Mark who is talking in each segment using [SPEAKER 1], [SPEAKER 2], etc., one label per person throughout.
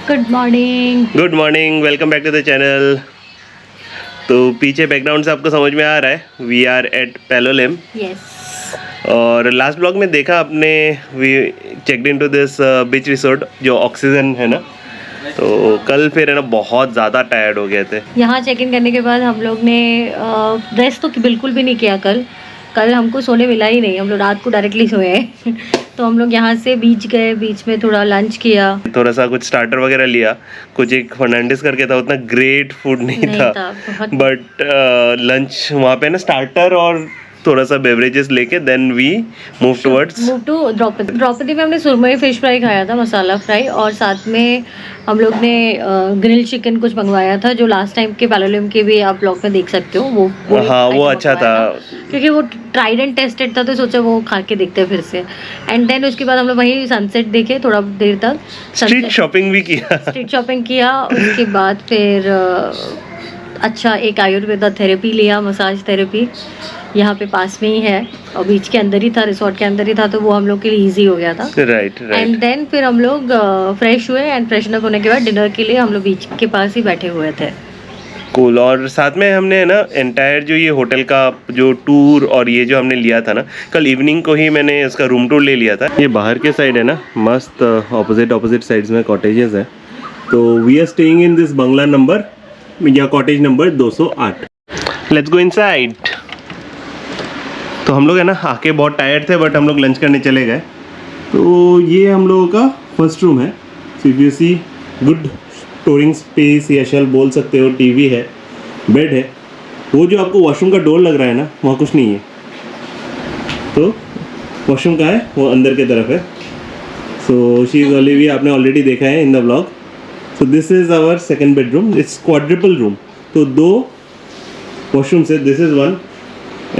[SPEAKER 1] Good morning.
[SPEAKER 2] Good morning, welcome back to the channel. तो पीछे background से आपको समझ में आ रहा है we are at Palolem.
[SPEAKER 1] Yes.
[SPEAKER 2] और लास्ट ब्लॉग में देखा आपने, we checked in to this beach resort जो ऑक्सीजन है ना। तो कल फिर है ना बहुत ज़्यादा टायर्ड हो गए थे।
[SPEAKER 1] यहाँ चेक इन करने के बाद हम लोग ने रेस्ट तो बिल्कुल भी नहीं किया। कल हमको सोने मिला ही नहीं, हम लोग रात को डायरेक्टली सोए हैं। तो हम लोग यहाँ से बीच गए, बीच में थोड़ा लंच किया,
[SPEAKER 2] थोड़ा सा कुछ स्टार्टर वगैरह लिया। कुछ एक फर्नांडिस करके था, उतना ग्रेट फूड नहीं था बट लंच वहाँ पे ना स्टार्टर और थोड़ा सा बेवरेजेस लेके then we move to
[SPEAKER 1] Draupadi में हमने सुरमई फिश फ्राई खाया था, मसाला फ्राई, और साथ में हम लोग ने ग्रिल चिकन कुछ मंगवाया था जो लास्ट टाइम के पैलोलिम के भी आप ब्लॉग में देख सकते हो। वो
[SPEAKER 2] हाँ वो अच्छा था
[SPEAKER 1] क्योंकि वो ट्राइड एंड टेस्टेड था, तो सोचा वो खा के देखते हैं फिर से। एंड देन उसके बाद हम लोग वहीं सनसेट देखे थोड़ा देर तक,
[SPEAKER 2] स्ट्रीट शॉपिंग भी किया।
[SPEAKER 1] उसके बाद फिर अच्छा एक आयुर्वेदा थेरेपी लिया, मसाज थेरेपी, यहाँ पे पास में ही है और बीच के अंदर ही था, रिसोर्ट के अंदर ही था, तो वो हम लोग के लिए इजी हो गया था।
[SPEAKER 2] राइट।
[SPEAKER 1] एंड देन फिर हम लोग फ्रेश हुए एंड फ्रेशन अप होने के बाद डिनर के लिए हम लोग बीच के पास ही बैठे हुए थे।
[SPEAKER 2] कूल। और साथ में हमने है ना एंटायर जो ये होटल का जो टूर और ये जो हमने लिया था ना, कल इवनिंग को ही मैंने इसका रूम टूर ले लिया था। ये बाहर के साइड है ना, मस्त ऑपोजिट साइड्स में कॉटेजेस है। तो we are staying in this bungalow number या cottage number 208। Let's go inside. तो हम लोग है ना आके बहुत टायर्ड थे बट हम लोग लंच करने चले गए। तो ये हम लोगों का फर्स्ट रूम है। So if you see, good storing space या शेल बोल सकते हो, टीवी है, बेड है। वो जो आपको वॉशरूम का डोर लग रहा है ना, वहाँ कुछ नहीं है। तो वॉशरूम कहाँ है? वो अंदर की तरफ है। सो शी इज़ ओलिविया, आपने ऑलरेडी देखा है in the blog. So this is our second bedroom. It's quadruple room. तो 2 वॉशरूम है, this is one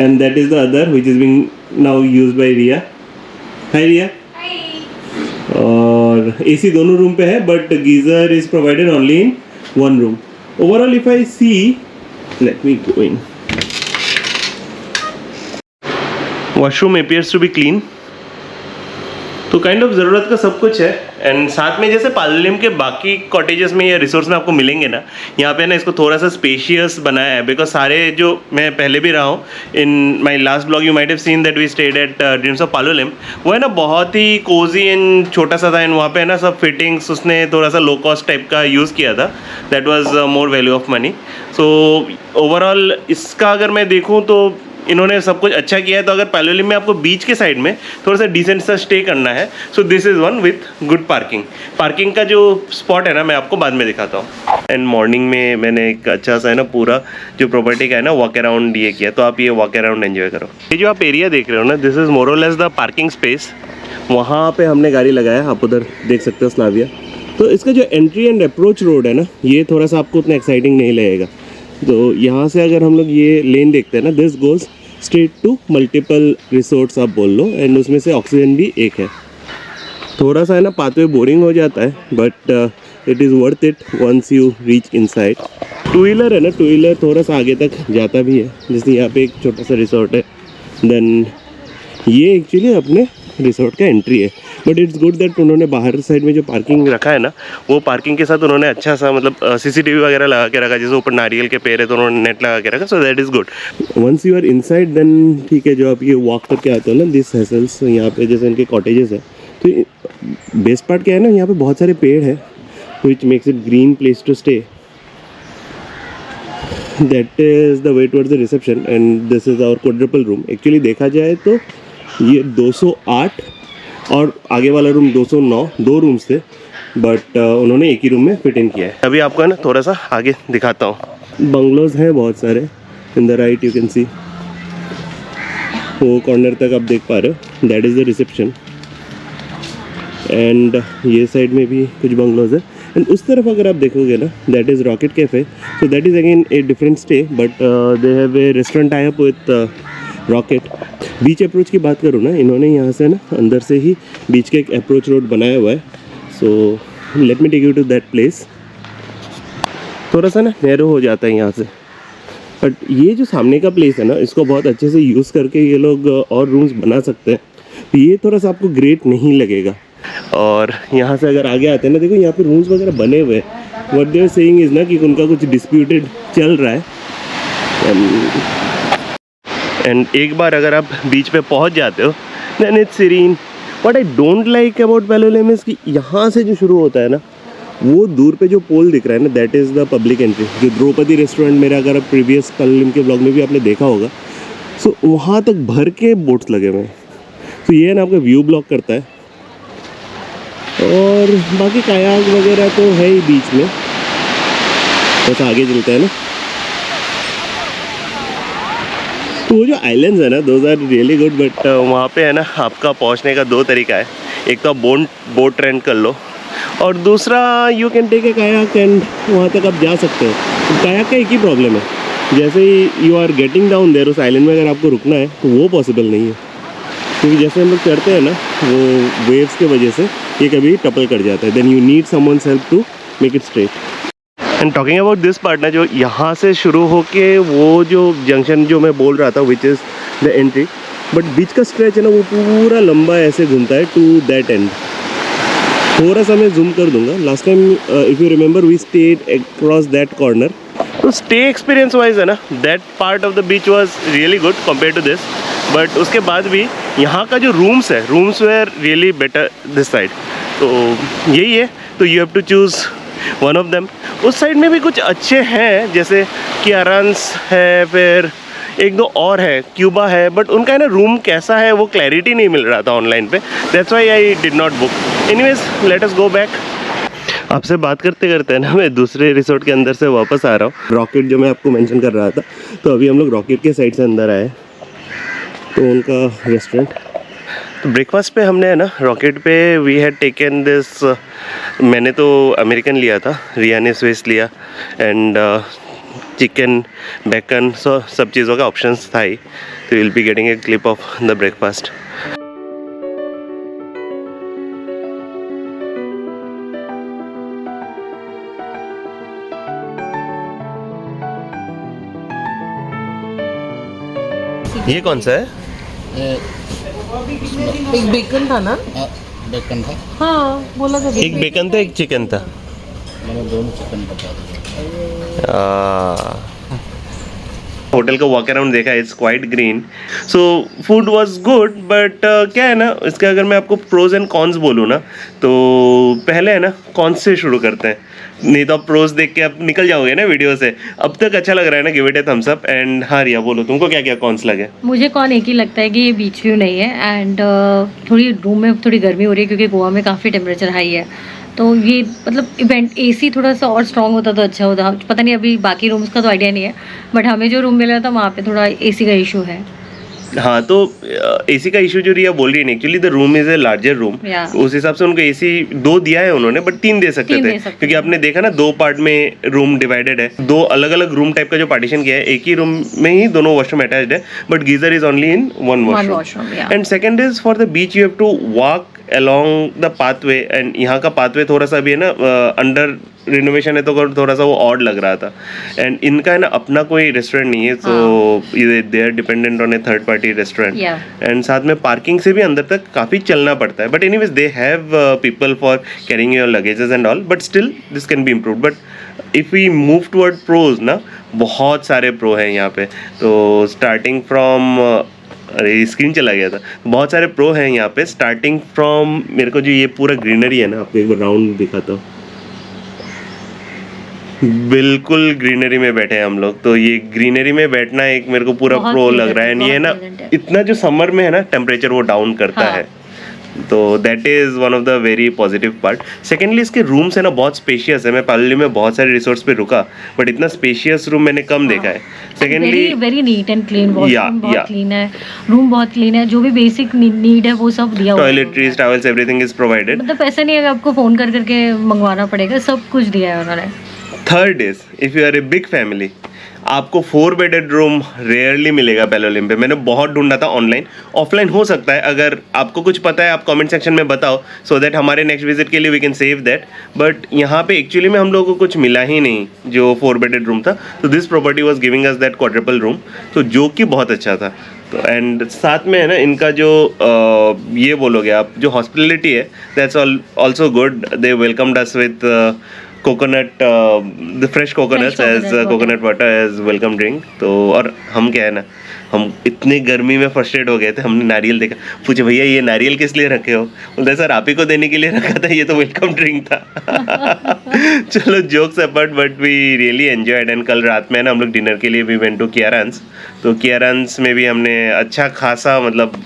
[SPEAKER 2] and that is the other which is being now used by Riya. Hi Riya. Hi. और AC दोनों room पे है but geyser is provided only in one room. Overall if I see, let me go in. Washroom appears to be clean. तो kind of ज़रूरत का सब कुछ है। एंड साथ में जैसे पैलोलिम के बाकी कॉटेजेस में या रिसोर्ट्स में आपको मिलेंगे ना, यहाँ पे ना इसको थोड़ा सा स्पेशियस बनाया है। बिकॉज सारे जो मैं पहले भी रहा हूँ, in my last blog you might have seen that we stayed at Dreams of Palolem. वो है ना बहुत ही कोजी एंड छोटा सा था। एंड वहाँ पे है ना सब फिटिंग्स उसने थोड़ा सा लो कॉस्ट टाइप का यूज़ किया था। That was more value of money. So overall इसका अगर मैं देखूँ तो इन्होंने सब कुछ अच्छा किया है। तो अगर पैलोलिम में आपको बीच के साइड में थोड़ा सा डिसेंट सा स्टे करना है, सो this is one with good parking का जो स्पॉट है ना, मैं आपको बाद में दिखाता हूँ। एंड मॉर्निंग में मैंने एक अच्छा सा है ना पूरा जो प्रॉपर्टी का है ना वॉक अराउंड ये किया। तो आप ये वॉक अराउंड एंजॉय करो। ये जो आप एरिया देख रहे हो ना, दिस इज़ मोर और लेस द पार्किंग स्पेस। वहाँ पे हमने गाड़ी लगाया, आप उधर देख सकते हो स्लाविया। तो इसका जो एंट्री एंड अप्रोच रोड है ना, ये थोड़ा सा आपको उतना एक्साइटिंग नहीं लगेगा। तो यहाँ से अगर हम लोग ये लेन देखते हैं ना, this goes straight to multiple resorts आप बोल लो। एंड उसमें से ऑक्सीजन भी एक है। थोड़ा सा है ना पाथवे बोरिंग हो जाता है but it is worth it once you reach inside. 2 wheeler है ना, 2 व्हीलर थोड़ा सा आगे तक जाता भी है। जैसे यहाँ पे एक छोटा सा रिसोर्ट है, देन ये एक्चुअली अपने रिसोर्ट का एंट्री है। बट इट्स गुड दैट उन्होंने बाहर साइड में जो पार्किंग रखा है ना, वो पार्किंग के साथ उन्होंने अच्छा सा मतलब CCTV वगैरह लगा के रखा। जैसे ऊपर नारियल के पेड़ है तो उन्होंने नेट लगा के रखा। So that is good. Once you are inside then ठीक है, जो आप ये वॉक करके आते हो ना, दिस हैसल्स, यहाँ पे जैसे इनके कॉटेजेस है। तो बेस्ट पार्ट क्या है ना, यहाँ पे बहुत सारे पेड़ है which makes it green place to stay. That is the way towards the reception and this is our quadruple room. Actually देखा जाए तो ये 208 और आगे वाला रूम 209, 2 रूम्स थे बट उन्होंने एक ही रूम में फिट इन किया है। अभी आपको है ना थोड़ा सा आगे दिखाता हूँ। बंगलोज हैं बहुत सारे। In the right you can see, वो कॉर्नर तक आप देख पा रहे हो, that is the reception. And ये साइड में भी कुछ बंगलोज है। एंड उस तरफ अगर आप देखोगे ना, that is rocket cafe. So that is again a different stay but they have a restaurant tie up with rocket. Beach approach की बात करूँ ना, इन्होंने यहाँ से ना अंदर से ही बीच का एक अप्रोच रोड बनाया हुआ है। So let me take you to that place. थोड़ा सा ना नैरो हो जाता है यहाँ से, बट ये जो सामने का प्लेस है ना, इसको बहुत अच्छे से यूज़ करके ये लोग और रूम्स बना सकते हैं। तो ये थोड़ा सा आपको ग्रेट नहीं लगेगा और यहाँ से अगर आगे आते हैं ना, देखो यहाँ पे रूम्स वगैरह बने हुए हैं। What they are saying is ना कि उनका कुछ डिस्प्यूटेड चल रहा है। एंड एक बार अगर आप बीच पे पहुँच जाते हो then it's serene. What I don't like about Palolem is कि यहाँ से जो शुरू होता है ना, वो दूर पे जो पोल दिख रहा है ना, that is the public entry. जो द्रौपदी रेस्टोरेंट मेरा अगर आप प्रीवियस पैलोलिम के ब्लॉग में भी आपने देखा होगा, सो वहाँ तक भर के बोट्स लगे हुए हैं। तो ये ना आपका व्यू ब्लॉक करता है। और बाकी कायाक वगैरह तो है ही बीच में, बस आगे चलता है ना। तो वो जो आइलैंड्स है ना, those are really good. But वहाँ पे है ना, आपका पहुँचने का दो तरीका है। एक तो आप बोट रेंट कर लो, और दूसरा you can take a kayak and वहाँ तक आप जा सकते हो। तो कायाक का एक ही प्रॉब्लम है, जैसे ही you are getting down there, उस आइलैंड में अगर आपको रुकना है तो वो पॉसिबल नहीं है, क्योंकि जैसे हम लोग चढ़ते हैं ना, वो वेव्स के वजह से ये कभी टपल कर जाता है। Then you need someone's help to make it straight. And talking about this part ना, जो यहाँ से शुरू होके वो जो जंक्शन जो मैं बोल रहा था, which is the entry, but beach का स्ट्रेच है ना, वो पूरा लंबा ऐसे घूमता है टू दैट एंड। थोड़ा सा मैं जूम कर दूंगा। Last time if you remember we stayed across that corner. तो स्टे एक्सपीरियंस वाइज है ना, that part of the beach was really good compare to this. बट उसके बाद भी यहाँ का जो रूम्स है, rooms were really better this side. तो यही है, तो you have to choose one of them. उस साइड में भी कुछ अच्छे हैं, जैसे कि अरांस है, फिर एक दो और है, क्यूबा है, बट उनका है ना रूम कैसा है वो क्लैरिटी नहीं मिल रहा था ऑनलाइन पे। That's why I did not book. Anyways, let us go back. आपसे बात करते करते ना मैं दूसरे रिसोर्ट के अंदर से वापस आ रहा हूँ। रॉकेट जो मैं आपको मेंशन कर रहा था, तो अभी हम लोग रॉकेट के साइड से अंदर आए, तो उनका रेस्टोरेंट। तो ब्रेकफास्ट पे हमने है ना, रॉकेट पे वी हैड टेकन दिस, मैंने तो अमेरिकन लिया था, रिया ने स्विस लिया, एंड चिकन, बेकन, सो सब चीज़ों का ऑप्शंस था ही। तो will be getting a clip of the breakfast. ये कौन सा है?
[SPEAKER 3] एक बेकन था ना?
[SPEAKER 4] बेकन था।
[SPEAKER 3] हाँ, बोला था
[SPEAKER 2] एक बेकन था, एक चिकन था।
[SPEAKER 4] मैंने दोनों चिकन बता दिया।
[SPEAKER 2] होटल का वॉक अराउंड देखा, it's quite green, so food was good. But क्या है ना, इसके अगर मैं आपको प्रोज एंड कॉन्स बोलूँ ना, तो पहले है ना कॉन्स से शुरू करते हैं, नहीं तो आप प्रोज देख के आप निकल जाओगे ना वीडियो से। अब तक अच्छा लग रहा है ना, give it a thumbs up. And हाँ रिया, बोलो तुमको क्या क्या कॉन्स लगे?
[SPEAKER 1] मुझे कौन एक ही लगता है कि ये बीच व्यू नहीं है, एंड थोड़ी रूम में थोड़ी गर्मी हो रही है, क्योंकि गोवा में काफ़ी टेम्परेचर हाई है। तो ये मतलब इवेंट एसी थोड़ा सा और स्ट्रॉन्ग होता तो अच्छा होता। पता नहीं अभी बाकी रूम्स का तो आइडिया नहीं है, बट हमें जो रूम मिला था वहाँ पे थोड़ा एसी का इशू है।
[SPEAKER 2] हाँ, तो एसी का इशू जो रिया बोल रही है, actually the room is a larger room. उस हिसाब से उनको एसी 2 दिया है उन्होंने, बट 3 दे सकते थे, क्योंकि आपने देखा ना 2 पार्ट में रूम डिवाइडेड है, 2 अलग अलग रूम टाइप का जो पार्टीशन किया है। एक ही रूम में ही दोनों वॉशरूम अटैच्ड है, but geyser is only in one washroom. And second is for the beach you have to walk along the pathway, and यहाँ का pathway थोड़ा सा भी है ना अंडर रिनोवेशन है, तो थोड़ा सा वो ऑड लग रहा था। एंड इनका है ना अपना कोई रेस्टोरेंट नहीं है, so they are dependent on a third party restaurant. And साथ में पार्किंग से भी अंदर तक काफ़ी चलना पड़ता है, but anyways they have people for carrying your luggages and all, but still this can be improve. But if we move toward प्रोज ना, बहुत सारे प्रो हैं यहाँ पे। तो स्टार्टिंग फ्रॉम, अरे स्क्रीन चला गया था, बहुत सारे प्रो हैं यहाँ पे। स्टार्टिंग फ्रॉम, मेरे को जो ये पूरा ग्रीनरी है ना, आपको एक बार राउंड दिखाता हूँ, बिल्कुल ग्रीनरी में बैठे हैं हम लोग। तो ये ग्रीनरी में बैठना एक मेरे को पूरा प्रो लग रहा है। ये ना इतना जो समर में है ना टेम्परेचर वो डाउन करता है, तो that is one of the very positive part. Secondly इसके रूम्स है ना बहुत स्पेशियस है। मैं पैलोलिम में बहुत सारे रिसोर्ट्स पे रुका, बट इतना स्पेशियस रूम मैंने कम देखा है। Secondly
[SPEAKER 1] very neat and clean, washroom बहुत क्लीन है, रूम बहुत क्लीन है, जो भी बेसिक नीड है वो सब दिया हुआ है।
[SPEAKER 2] Toiletries, towels, everything is provided.
[SPEAKER 1] मतलब ऐसा नहीं है कि आपको फोन कर करके मंगवाना पड़ेगा, सब कुछ दिया है उन्होंने।
[SPEAKER 2] Third is if you are a big family, आपको 4 बेडेड रूम रेयरली मिलेगा पैलोलिम पे। मैंने बहुत ढूंढा था ऑनलाइन, ऑफलाइन हो सकता है। अगर आपको कुछ पता है आप कमेंट सेक्शन में बताओ, सो दैट हमारे नेक्स्ट विजिट के लिए we can save that. But यहाँ पे एक्चुअली में हम लोगों को कुछ मिला ही नहीं जो 4 बेडेड रूम था। तो this property was giving us that quadruple room, तो जो कि बहुत अच्छा था। तो एंड साथ में है ना इनका जो ये बोलोगे आप जो हॉस्पिटलिटी है that's also good. They welcomed us with coconut the fresh coconuts as coconut water as welcome drink. तो और हम क्या है ना हम इतनी गर्मी में फ्रस्ट्रेट हो गए थे. हमने नारियल देखा, पूछे भैया ये नारियल किस लिए रखे हो? बोलते सर आप ही को देने के लिए रखा था, ये तो वेलकम ड्रिंक था. चलो jokes apart but we really enjoyed. And कल रात में ना हम लोग डिनर के लिए वी वेंट टू कियारांस. तो कियारांस में भी हमने अच्छा खासा मतलब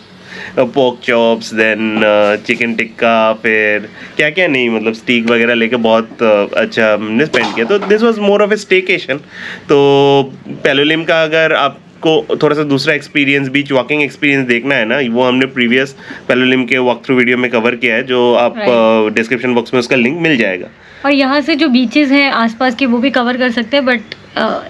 [SPEAKER 2] पोक चॉप्स देन चिकन टिक्का फिर क्या क्या नहीं मतलब स्टीक वगैरह लेके बहुत अच्छा हमने स्पेंड किया. तो this was more of A staycation. तो पैलोलिम का अगर आपको थोड़ा सा दूसरा एक्सपीरियंस बीच वॉकिंग एक्सपीरियंस देखना है ना, वो हमने प्रीवियस पैलोलिम के वॉक थ्रू वीडियो में कवर किया है, जो आप डिस्क्रिप्शन बॉक्स में उसका लिंक मिल जाएगा.
[SPEAKER 1] और यहाँ से जो बीचेस हैं आसपास के वो भी कवर कर सकते हैं, but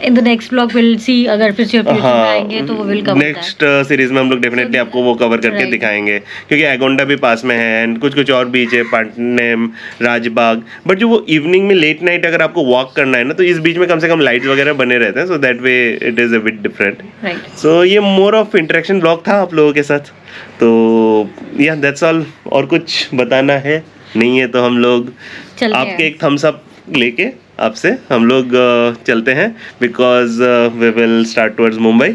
[SPEAKER 1] in the next vlog will see अगर फिर से आएंगे तो वो विल कवर.
[SPEAKER 2] नेक्स्ट सीरीज में हम लोग डेफिनेटली आपको वो कवर करके दिखाएंगे, क्योंकि एगोंडा भी पास में है एंड कुछ और बीच है, पाटनेम, राजबाग. बट जो वो इवनिंग में लेट नाइट अगर आपको वॉक करना है ना, तो इस बीच में कम से कम लाइट्स वगैरह बने रहते हैं, so that way it is a bit different. So ये मोर ऑफ इंटरेक्शन ब्लॉग था आप लोगों के साथ. तो या दैट्स ऑल. और कुछ बताना है नहीं है तो हम लोग आपके एक थम्स अप लेके आपसे हम लोग चलते हैं, because we will start towards Mumbai.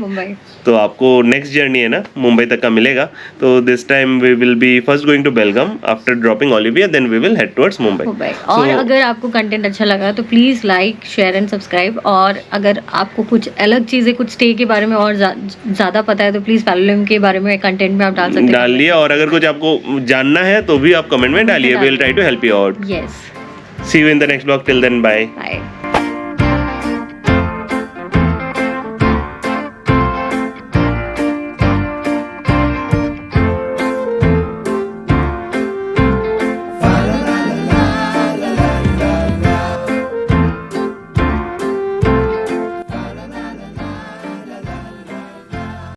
[SPEAKER 2] तो आपको नेक्स्ट जर्नी है ना मुंबई तक का मिलेगा. तो this time we will be first going to Belgaum after dropping Olivia, then we will head towards Mumbai.
[SPEAKER 1] और अगर आपको कंटेंट अच्छा लगा तो please like share and subscribe. और अगर आपको कुछ अलग चीज़ें कुछ स्टे के बारे में और ज़्यादा पता है तो प्लीज़ पैलोलिम के बारे में कंटेंट में आप डाल सकते हैं.
[SPEAKER 2] डालिए. और अगर कुछ आपको जानना है तो भी आप कमेंट में डालिए. We will try to help you out.
[SPEAKER 1] Yes.
[SPEAKER 2] See you in the next vlog. Till then, bye.
[SPEAKER 1] Bye.